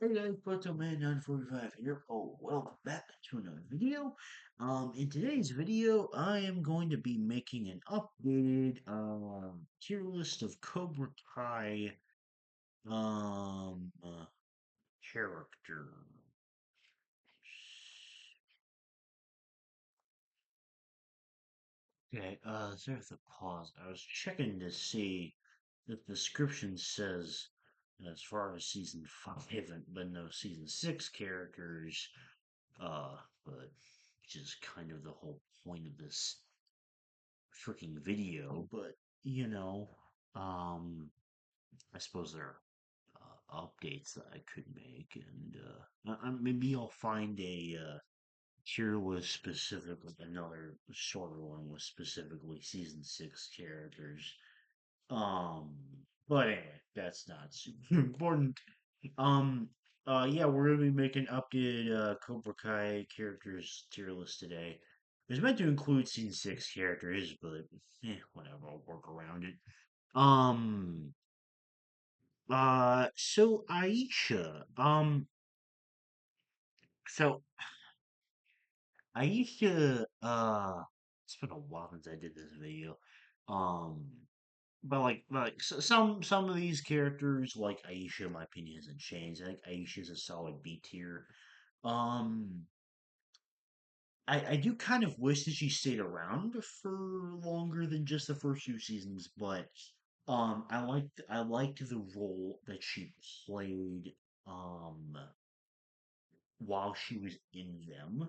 Hey guys, Photo Man 945 here. Oh, welcome back to another video. In today's video, I am going to be making an updated tier list of Cobra Kai um uh, characters. Okay, sorry for the pause. I was checking to see if the description says as far as season 5, but no season 6 characters. But which is kind of the whole point of this freaking video. But you know, um, I suppose there are updates that I could make, and maybe I'll find a tier list specifically, another shorter one with specifically season 6 characters. Um, but anyway, that's not super important. Um, yeah, we're gonna be making updated Cobra Kai characters tier list today. It was meant to include season 6 characters, but whatever, I'll work around it. Um, so Aisha, so Aisha, it's been a while since I did this video. Um, some of these characters, like Aisha, in my opinion, hasn't changed. I think Aisha's a solid B tier. Um, I do kind of wish that she stayed around for longer than just the first few seasons, but I liked the role that she played um while she was in them.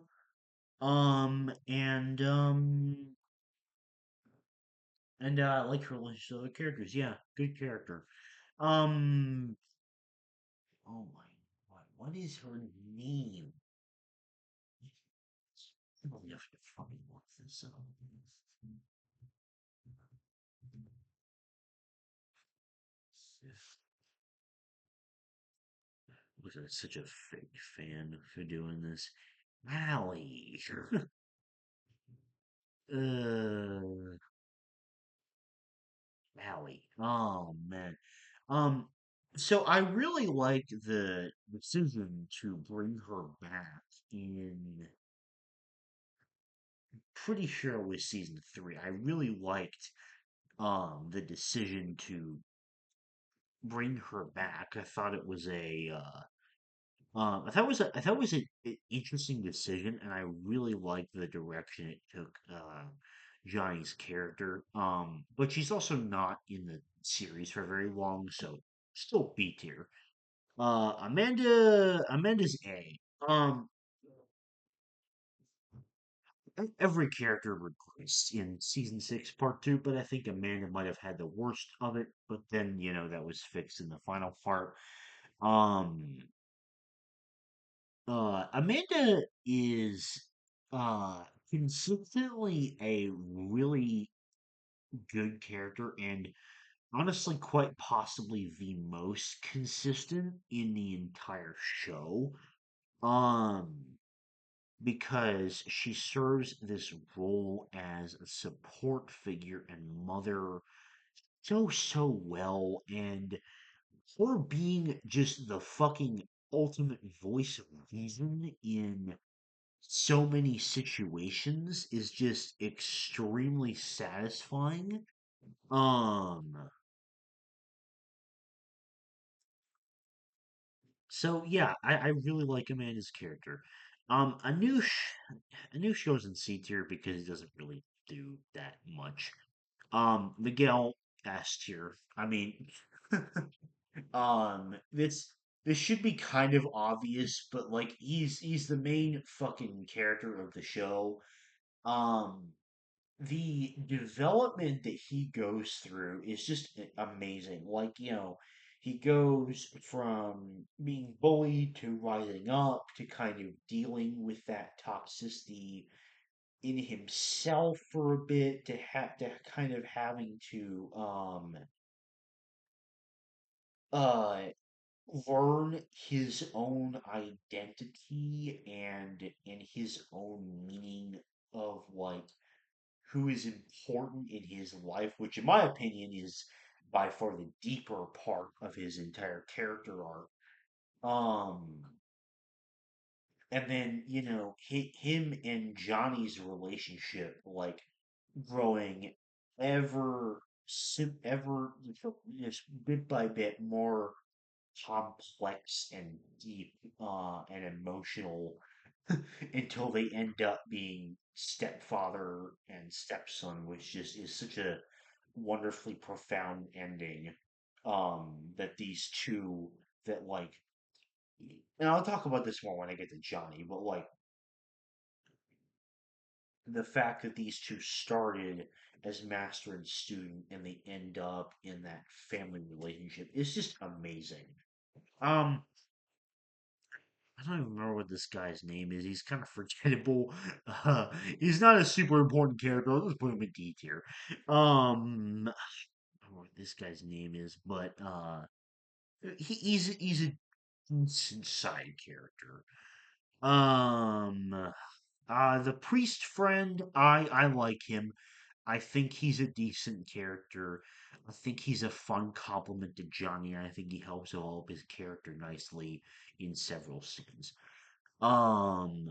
And I like her relationship with other characters. Yeah, good character. Um oh my god, what is her name? I really have to fucking look this up. Was I such a fake fan for doing this? Allie. uh, Allie. Oh man. Um. So I really like the decision to bring her back in. Pretty sure it was season 3. I really liked the decision to bring her back. I thought it was I thought it was an interesting decision, and I really liked the direction it took Johnny's character. But she's also not in the series for very long, so still B tier. Amanda's A. Um, every character regressed in season 6, part 2, but I think Amanda might have had the worst of it. But then that was fixed in the final part. Um, Amanda is uh consistently a really good character and honestly quite possibly the most consistent in the entire show. Um because she serves this role as a support figure and mother so well, and her being just the fucking ultimate voice of reason in so many situations is just extremely satisfying. Um, so yeah, I really like Amanda's character. Anush, Anush goes in C tier because he doesn't really do that much. Miguel S tier. I mean, this should be kind of obvious, but like he's the main fucking character of the show. Um, the development that he goes through is just amazing. Like, he goes from being bullied to rising up to kind of dealing with that toxicity in himself for a bit to have to kind of having to uh learn his own identity and his own meaning of like who is important in his life, which in my opinion is by far the deeper part of his entire character arc. Um, and then him and Johnny's relationship, like growing ever ever just bit by bit more complex and deep and emotional until they end up being stepfather and stepson, which just is such a wonderfully profound ending. That these two that like, and I'll talk about this more when I get to Johnny, but like the fact that these two started as master and student and they end up in that family relationship is just amazing. Um, I don't even remember what this guy's name is. He's kind of forgettable. Uh, he's not a super important character. I'll just put him in D tier. I don't know what this guy's name is, but he's a decent side character. Um, the priest friend, I like him. I think he's a decent character. I think he's a fun compliment to Johnny, and I think he helps develop his character nicely in several scenes. Um,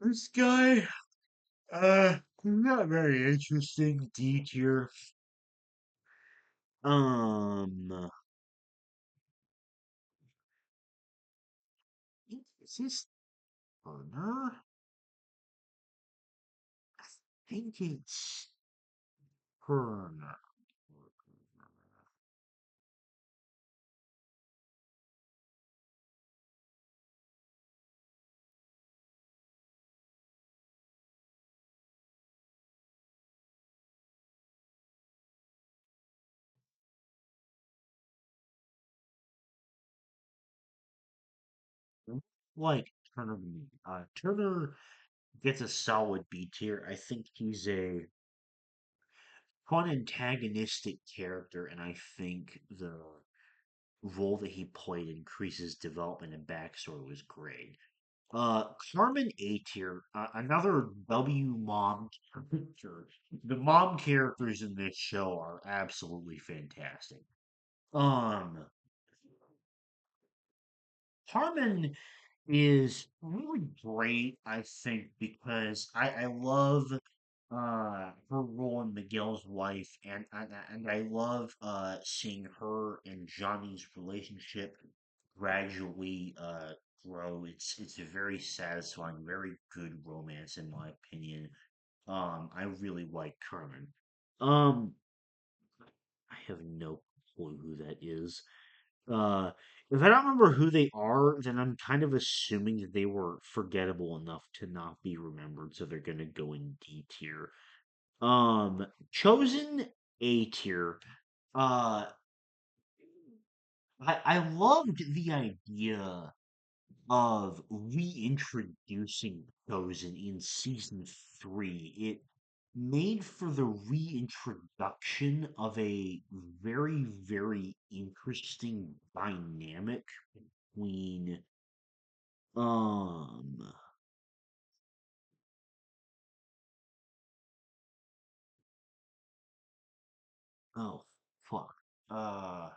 this guy, not very interesting. D tier. Um, is this Turner? I think it's Turner. Like Turner, to me. Turner gets a solid B tier. I think he's a fun antagonistic character, and I think the role that he played increases development and backstory was great. Carmen A tier, another W mom character. The mom characters in this show are absolutely fantastic. Um, Carmen is really great, I think, because I love her role in Miguel's life, and I love seeing her and Johnny's relationship gradually grow. It's a very satisfying, very good romance in my opinion. I really like Carmen. Um, I have no clue who that is. Uh, if I don't remember who they are, then I'm kind of assuming that they were forgettable enough to not be remembered, so they're gonna go in D tier. Chosen A tier. Uh, I loved the idea of reintroducing Chosen in season three. It made for the reintroduction of a very, very interesting dynamic between um oh fuck. Uh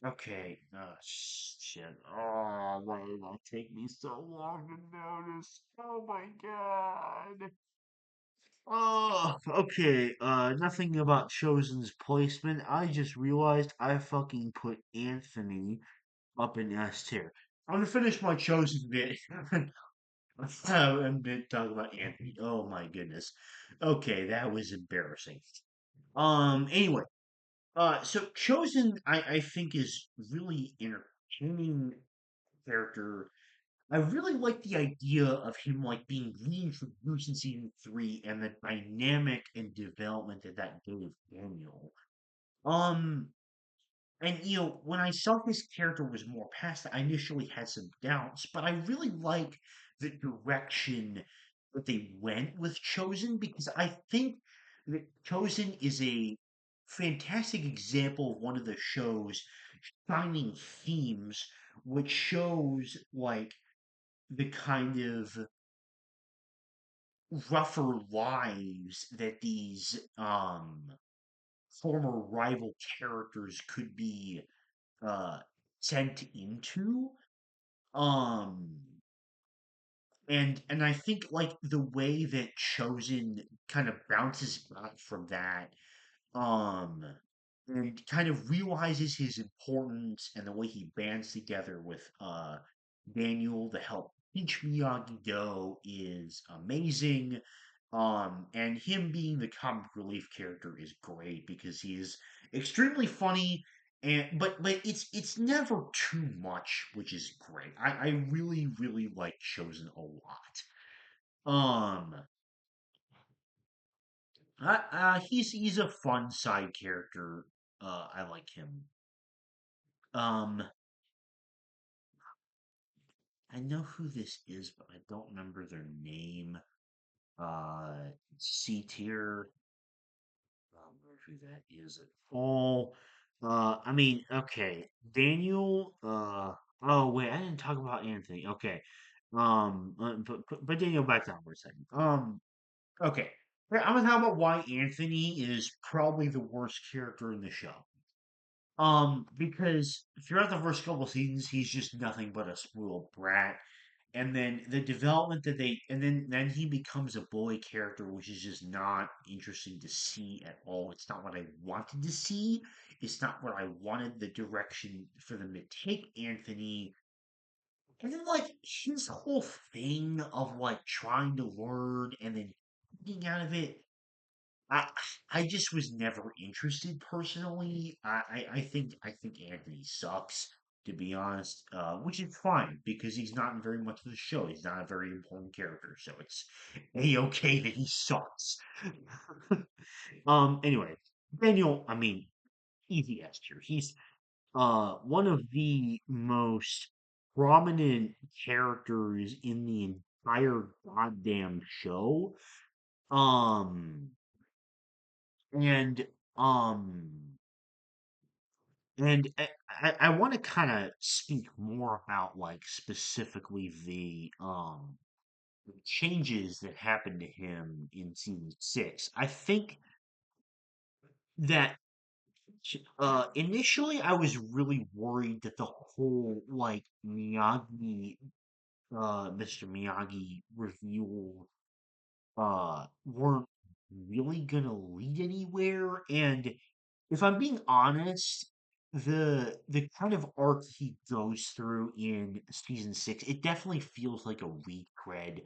okay. Shit. Oh, why did that take me so long to notice? Oh my god. Oh, okay. Nothing about Chosen's placement. I just realized I fucking put Anthony up in S tier. I'm gonna finish my Chosen bit and bit talk about Anthony. Oh my goodness. Okay, that was embarrassing. Anyway, so Chosen, I think is really entertaining character. I really like the idea of him like being reintroduced in season three and the dynamic and development that that gave Daniel. Um, and when I saw his character was more past that, I initially had some doubts, but I really like the direction that they went with Chosen because I think that Chosen is a fantastic example of one of the show's shining themes, which shows like the kind of rougher lives that these former rival characters could be uh sent into. Um and I think like the way that Chosen kind of bounces back from that, um and kind of realizes his importance, and the way he bands together with Daniel to help teach Miyagi Do is amazing. And him being the comic relief character is great because he's extremely funny, and but it's never too much, which is great. I really really like Chosen a lot. Um, he's a fun side character. I like him. Um, I know who this is, but I don't remember their name. C tier. I don't remember who that is at all. I mean, okay, Daniel. Oh wait, I didn't talk about Anthony. Okay. But Daniel, back down for a second. Okay. Yeah, I'm gonna talk about why Anthony is probably the worst character in the show. Because throughout the first couple seasons, he's just nothing but a spoiled brat. And then the development that and then he becomes a bully character, which is just not interesting to see at all. It's not what I wanted to see. It's not what I wanted the direction for them to take Anthony. And then like his whole thing of like trying to learn and then getting out of it, I I just was never interested personally. I think Anthony sucks, to be honest, which is fine because he's not in very much of the show. He's not a very important character, so it's a okay that he sucks. Anyway, Daniel, I mean, easy S tier. He's one of the most prominent characters in the entire goddamn show. Um and um and I want to kind of speak more about like specifically the changes that happened to him in season 6. I think that initially I was really worried that the whole like Miyagi Mr. Miyagi reveal weren't really gonna lead anywhere. And if I'm being honest, the kind of arc he goes through in season 6, it definitely feels like a retread,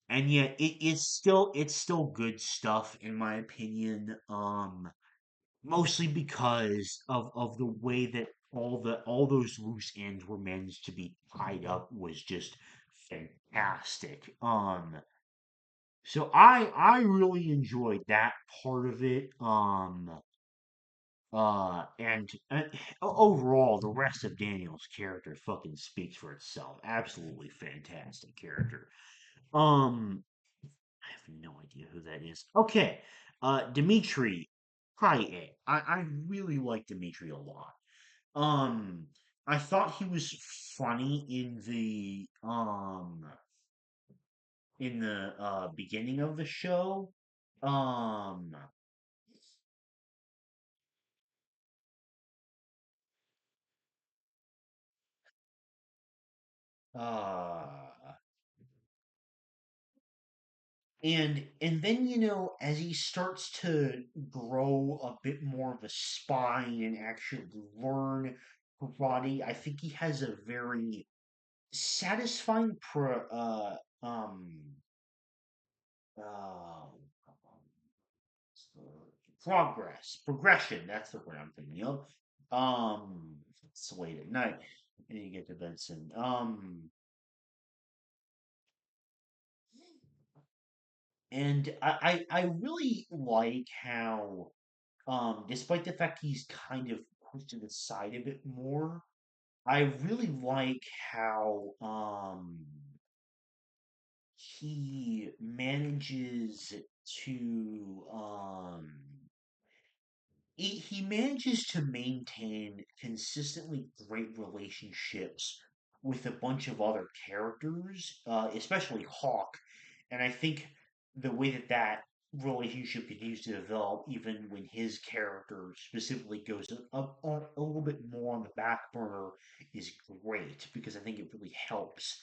and yet it's still good stuff in my opinion. Mostly because of the way that all those loose ends were managed to be tied up was just fantastic. So I really enjoyed that part of it. And overall, the rest of Daniel's character fucking speaks for itself. Absolutely fantastic character. Um, I have no idea who that is. Okay, Dimitri, high A. I really like Dimitri a lot. Um, I thought he was funny in the beginning of the show. Um, uh, and then as he starts to grow a bit more of a spine and actually learn karate, I think he has a very satisfying uh progression. That's the word I'm thinking of. It's late at night. I need to get to bed soon. And I really like how, despite the fact he's kind of pushed to the side a bit more, I really like how he manages to he manages to maintain consistently great relationships with a bunch of other characters, especially Hawk. And I think the way that that relationship continues to develop, even when his character specifically goes a little bit more on the back burner, is great because I think it really helps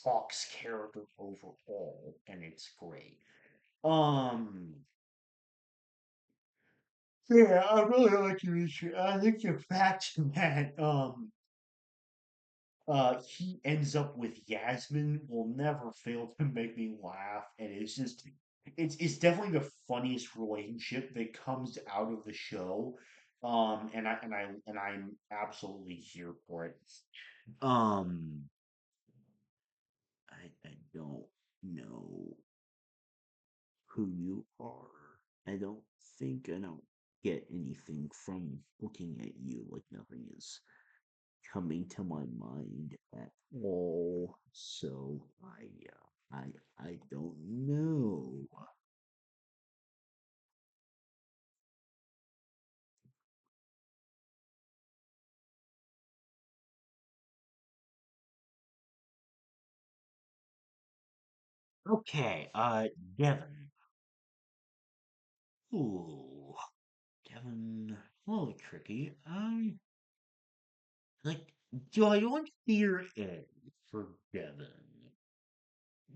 Hawk's character overall, and it's great. Um, yeah, I really like your issue. I think the fact that he ends up with Yasmin will never fail to make me laugh, and it's definitely the funniest relationship that comes out of the show. And I'm absolutely here for it. Um, I don't know who you are. I don't I don't get anything from looking at you. Like nothing is coming to my mind at all. So I don't know. Okay, Devin. Ooh, Devin. A little tricky. Like, do I want Fear Ed for Devin?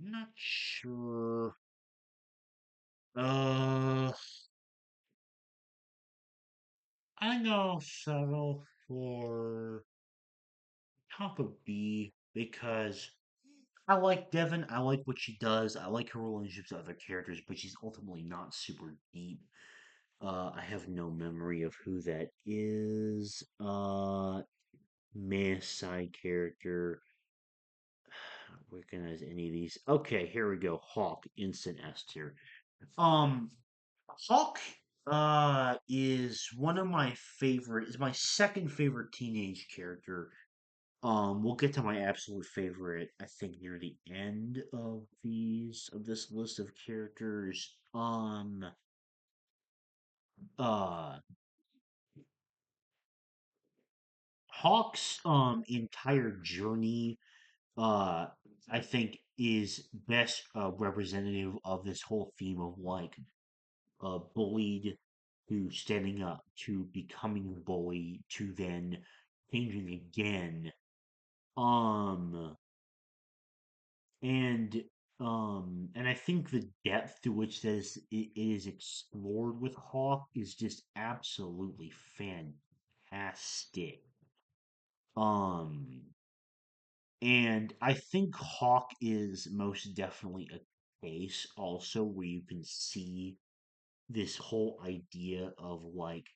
Not sure. Uh, I think I'll settle for top of B because I like Devin. I like what she does. I like her relationships with other characters, but she's ultimately not super deep. I have no memory of who that is. Meh, side character. I don't recognize any of these. Okay, here we go. Hawk, instant S tier. Um, Hawk, is one of my favorite. Is my second favorite teenage character. We'll get to my absolute favorite, I think, near the end of this list of characters. Uh, Hawk's entire journey, uh, I think, is best representative of this whole theme of like bullied to standing up to becoming a bully to then changing again. Um, and and I think the depth to which it is explored with Hawk is just absolutely fantastic. Um and I think Hawk is most definitely a case also where you can see this whole idea of like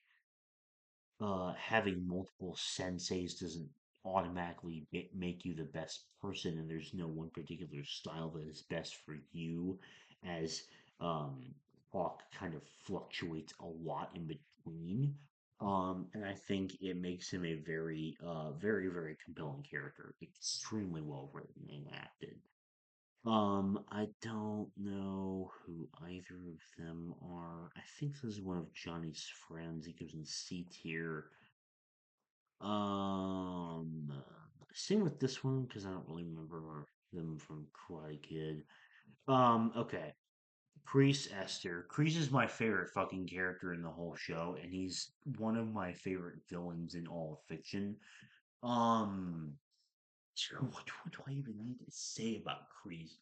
having multiple senseis doesn't automatically make you the best person, and there's no one particular style that is best for you, as um, Hawk kind of fluctuates a lot in between. And I think it makes him a very, very compelling character, extremely well written and acted. I don't know who either of them are. I think this is one of Johnny's friends. He gives in C tier. Um, Same with this one because I don't really remember them from Karate Kid. Okay. Kreese Esther. Kreese is my favorite fucking character in the whole show, and he's one of my favorite villains in all of fiction. Um, what do I even need to say about Kreese?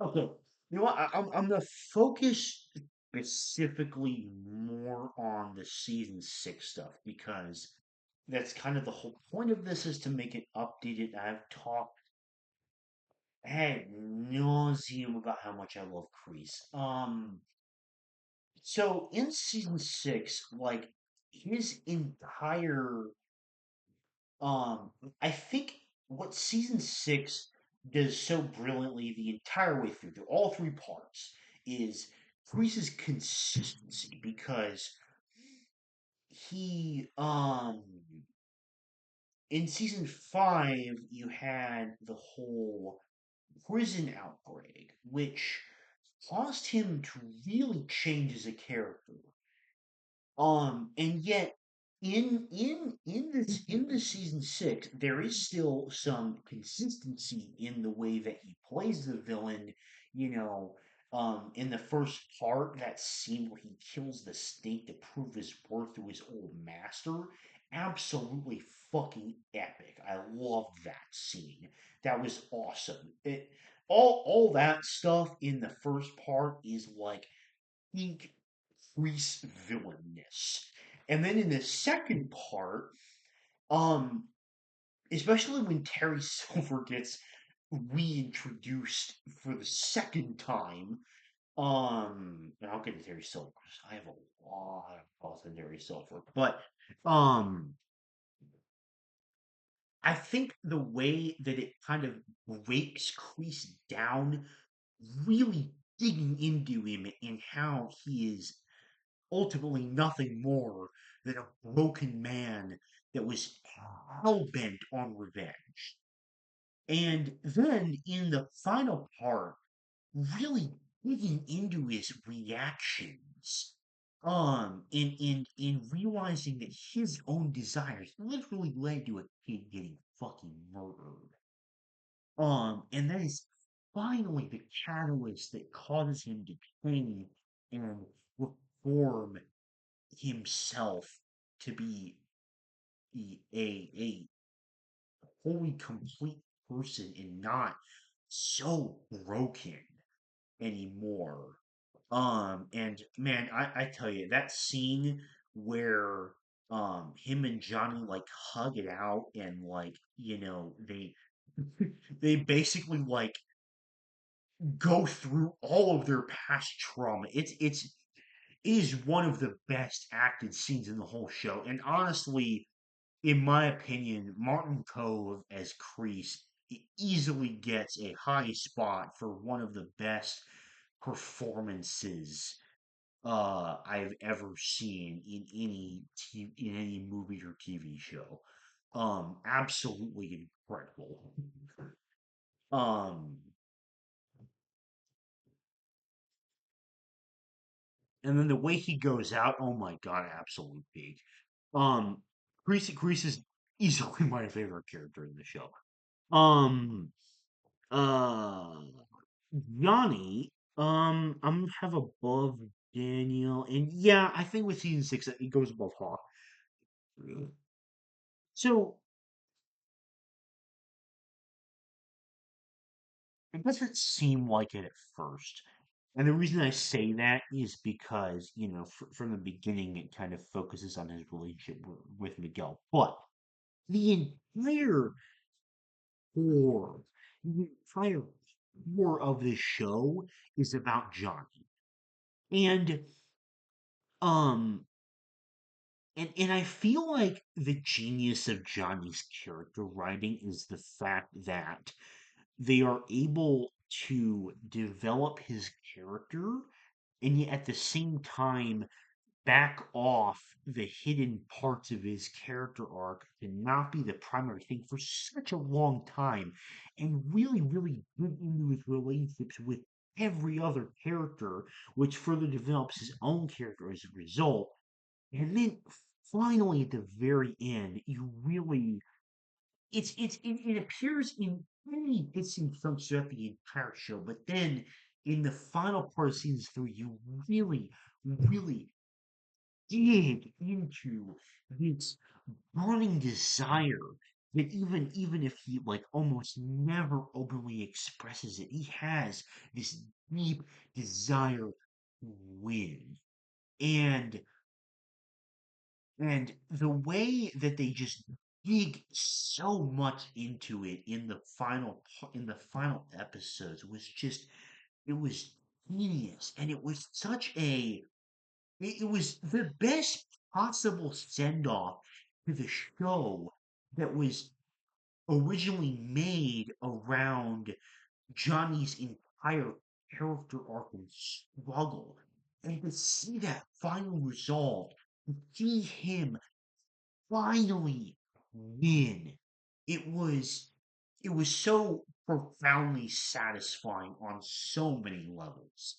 Okay, you know what? I'm gonna focus specifically more on the season six stuff because that's kind of the whole point of this is to make it updated. I've talked ad nauseum about how much I love Kreese. So in season six, like his entire Um, I think what season six does so brilliantly the entire way through all three parts is Kreese's consistency because he in season five you had the whole prison outbreak, which caused him to really change as a character. And yet in the season six, there is still some consistency in the way that he plays the villain. You know, In the first part, that scene where he kills the snake to prove his worth to his old master, absolutely fucking epic. I loved that scene. That was awesome. All that stuff in the first part is like peak priest villainess. And then in the second part, um, especially when Terry Silver gets reintroduced for the second time, and I'll get to Terry Silver 'cause I have a lot of thoughts on Terry Silver, but um, I think the way that it kind of breaks Kreese down, really digging into him and how he is ultimately nothing more than a broken man that was hell bent on revenge. And then in the final part, really digging into his reactions, and realizing that his own desires literally led to a kid getting fucking murdered. And that is finally the catalyst that causes him to change and reform himself to be a wholly complete person and not so broken anymore. And man, I tell you, that scene where him and Johnny like hug it out and like, they basically like go through all of their past trauma. It is one of the best acted scenes in the whole show. And honestly, in my opinion, Martin Cove as Kreese easily gets a high spot for one of the best performances I've ever seen in any movie or TV show. Absolutely incredible. Um, and then the way he goes out, oh my god, absolute peak. Um, Grease is easily my favorite character in the show. Um, uh, Yanni, I'm gonna have above Daniel, and yeah, I think with season six, it goes above Hawk. So it doesn't seem like it at first. And the reason I say that is because, from the beginning, it kind of focuses on his relationship with Miguel. But the entire core, the entire core of this show is about Johnny. And, um, and I feel like the genius of Johnny's character writing is the fact that they are able to develop his character and yet at the same time back off the hidden parts of his character arc to not be the primary thing for such a long time and really dig into his relationships with every other character, which further develops his own character as a result. And then finally at the very end, you really it appears in many bits and chunks throughout the entire show, but then in the final part of season three, you really dig into this burning desire that even if he like almost never openly expresses it, he has this deep desire to win. And and the way that they just dig so much into it in the final episodes was just it was genius, and it was it was the best possible send off to the show that was originally made around Johnny's entire character arc and struggle. And to see that final result, to see him finally win. It was it was so profoundly satisfying on so many levels.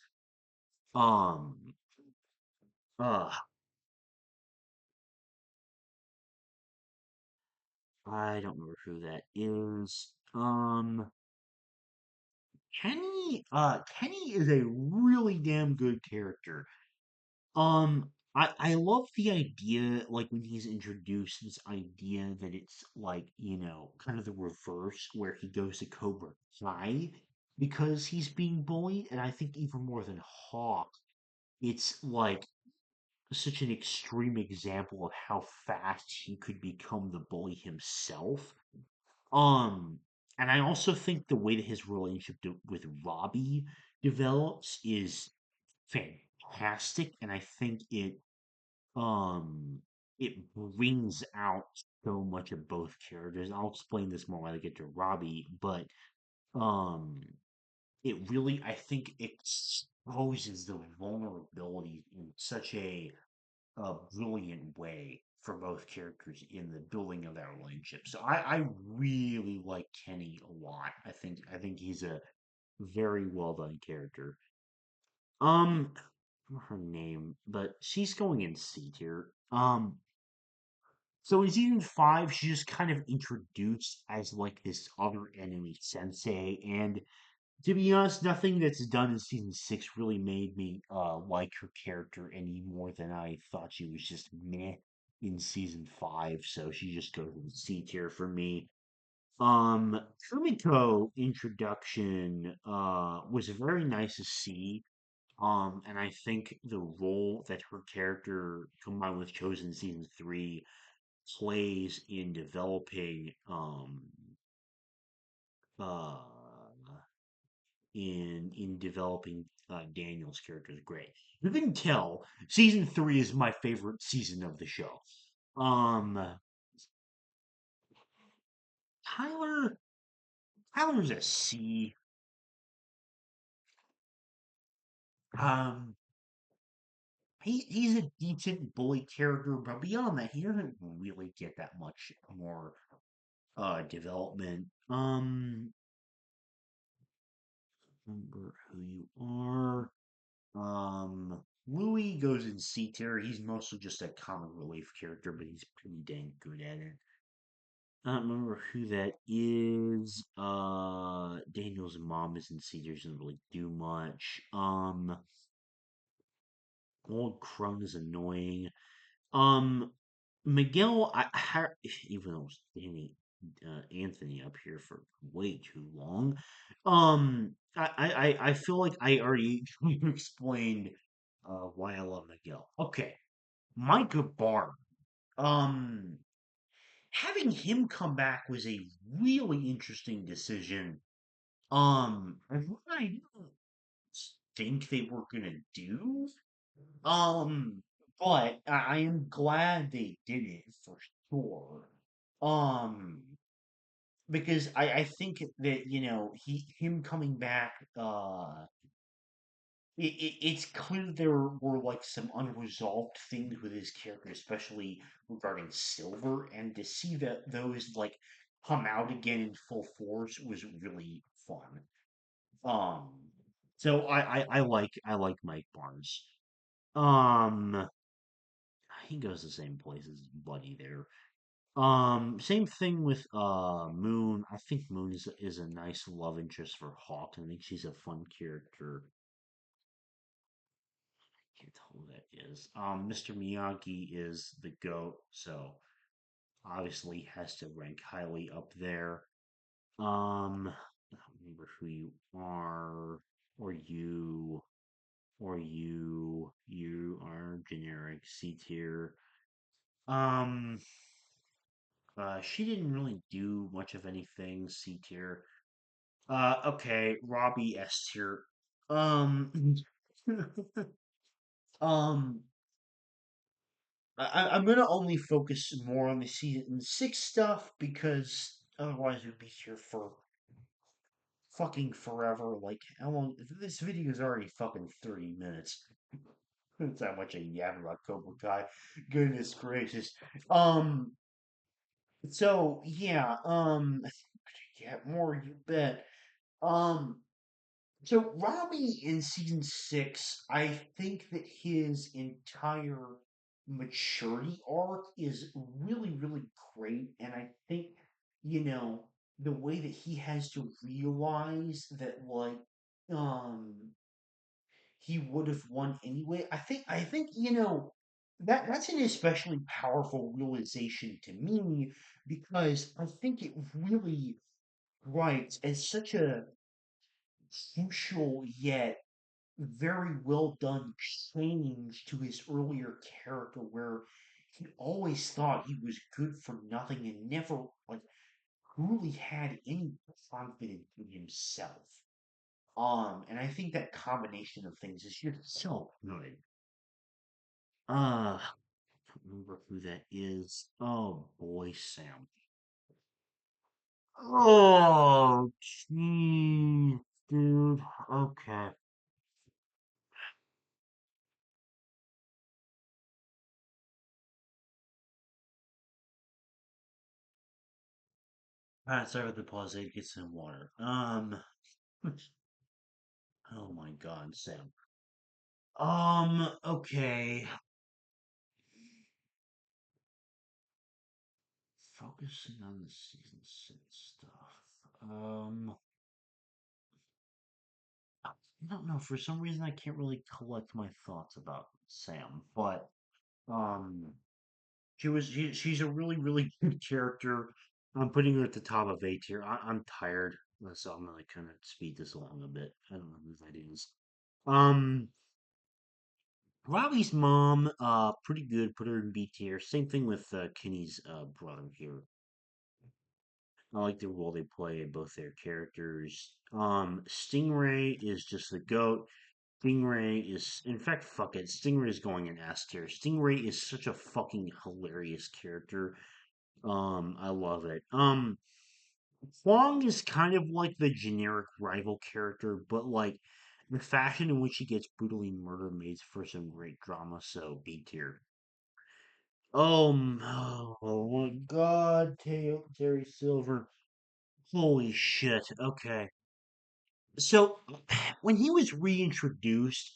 Um uh I don't remember who that is. Kenny is a really damn good character. I love the idea, like when he's introduced this idea that it's like, kind of the reverse where he goes to Cobra Kai because he's being bullied, and I think even more than Hawk, it's like such an extreme example of how fast he could become the bully himself. Um, and I also think the way that his relationship with Robbie develops is fantastic, and I think um it brings out so much of both characters. I'll explain this more when I get to Robbie, but um it really, I think, exposes the vulnerability in such a brilliant way for both characters in the building of that relationship. So I really like Kenny a lot. I think he's a very well done character. Um, her name, but she's going in C tier. So in season five, she's just kind of introduced as like this other enemy sensei, and to be honest, nothing that's done in season six really made me like her character any more than I thought she was just meh in season five. So she just goes in C tier for me. Kumiko introduction was very nice to see. And I think the role that her character combined with Chosen season three plays in developing uh in developing Daniel's character is great. You can tell season three is my favorite season of the show. Um, Tyler, Tyler's a C. Um, he's a decent bully character, but beyond that, he doesn't really get that much more development. Remember who you are. Louis goes in C tier. He's mostly just a comic relief character, but he's pretty dang good at it. I don't remember who that is. Daniel's mom is in C tier. Doesn't really do much. Old Crone is annoying. Um, Miguel, even though it's Anthony up here for way too long, I feel like I already explained why I love Miguel. Okay, Micah Barr. Um, Having him come back was a really interesting decision. And what I didn't think they were gonna do. Um, but I am glad they did it for sure. Um, because I think that him coming back, it's clear there were like some unresolved things with his character, especially regarding Silver, and to see that those like come out again in full force was really fun. Um, so I like Mike Barnes. Um, he goes the same place as his buddy there. Same thing with Moon. I think Moon is a nice love interest for Hawk. I think she's a fun character. I can't tell who that is. Mr. Miyagi is the goat, so obviously has to rank highly up there. I don't remember who you are, or you are generic C tier. Um, she didn't really do much of anything. C tier. Okay, Robbie S tier. Um, um, I'm gonna only focus more on the season six stuff because otherwise we'd be here for fucking forever. Like, how long? This video is already fucking 30 minutes. That's how much I yap about Cobra Kai. Goodness gracious. Um, so yeah, yeah, more you bet. Um, so Robbie in season six, I think that his entire maturity arc is really, really great, and I think you know. the way that he has to realize that um he would have won anyway. I think that's an especially powerful realization to me because I think it really writes as such a crucial yet very well done change to his earlier character where he always thought he was good for nothing and never like really had any confidence in himself. And I think that combination of things is just so good. I don't remember who that is. Oh boy, Sam. Oh, jeez, dude. Okay. Alright, sorry about the pause. I had to get some water. Oh my God, Sam. Okay. Focusing on the season six stuff. I don't know. For some reason, I can't really collect my thoughts about Sam, but um, she's a really really good character. I'm putting her at the top of A tier. I'm tired, so I'm gonna kind of speed this along a bit. I don't know who that is. Um, Robbie's mom, pretty good. Put her in B tier. Same thing with Kenny's brother here. I like the role they play in both their characters. Stingray is just the goat. Stingray is, in fact, fuck it. Stingray is going in S tier. Stingray is such a fucking hilarious character. I love it. Huang is kind of like the generic rival character, but like the fashion in which he gets brutally murdered makes for some great drama. So B tier. Oh my God, Terry Silver. Holy shit. Okay. So when he was reintroduced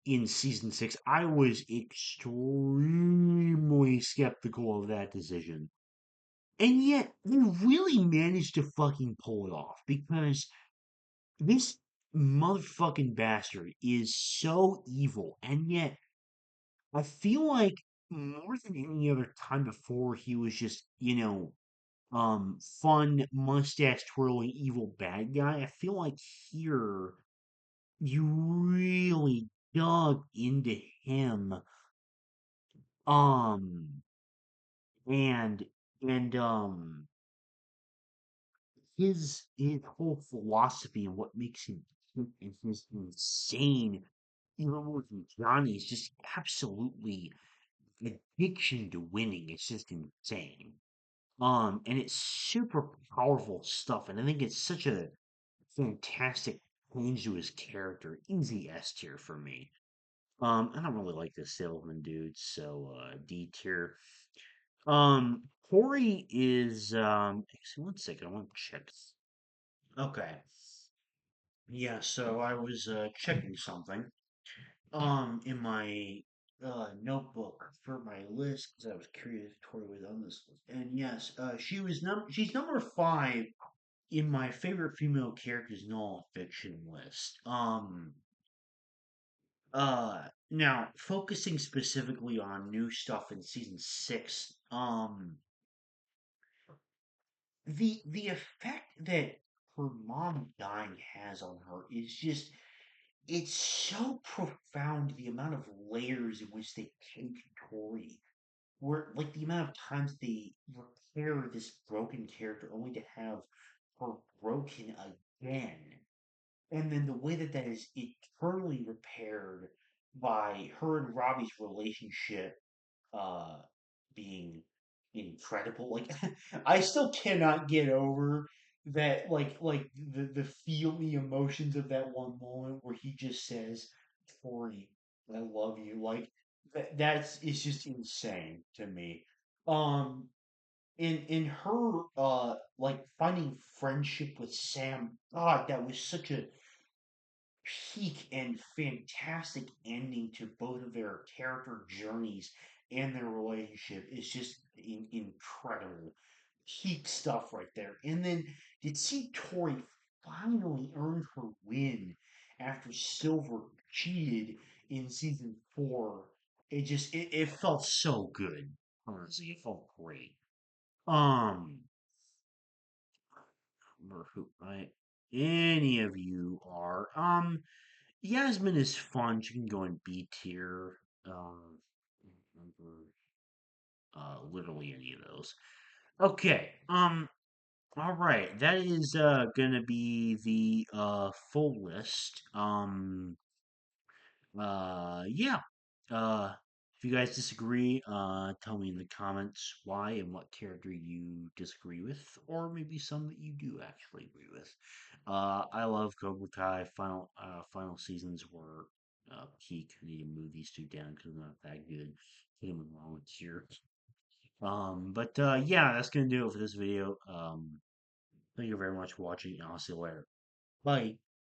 in season six, I was extremely skeptical of that decision. And yet they really managed to fucking pull it off because this motherfucking bastard is so evil. And yet I feel like more than any other time before he was just, fun mustache twirling evil bad guy. I feel like here you really dug into him, um, and and his whole philosophy and what makes him tick and his insane, more than Johnny's just absolutely addiction to winning. It's just insane. And it's super powerful stuff, and I think it's such a fantastic change to his character. Easy S tier for me. I don't really like the salesman dude, so D tier. Corey is actually 1 second, I want to check. Okay. Yeah, so I was checking something in my notebook for my list because I was curious if Tori was on this list. And yes, she's number 5 in my favorite female characters in all fiction list. Now focusing specifically on new stuff in season 6, the effect that her mom dying has on her is just it's so profound the amount of layers in which they take Tori. Where like the amount of times they repair this broken character only to have her broken again. And then the way that that is eternally repaired by her and Robbie's relationship uh being incredible. Like I still cannot get over that like the emotions of that one moment where he just says, Tori, I love you. Like that's it's just insane to me. Um in her like finding friendship with Sam, God, that was such a peak and fantastic ending to both of their character journeys and their relationship is just incredible. peak stuff right there. And then to see Tori finally earn her win after Silver cheated in season 4, it felt so good. Honestly, it felt great. Um, remember who any of you are. Yasmin is fun. She can go in B tier. Remember literally any of those. Okay. All right. That is gonna be the full list. Yeah. Uh, if you guys disagree, tell me in the comments why and what character you disagree with, or maybe some that you do actually agree with. I love Cobra Kai. Final seasons were peak. I need to move these two down because they're not that good. Put them in the wrong tier. But yeah, that's gonna do it for this video. Thank you very much for watching, and I'll see you later. Bye.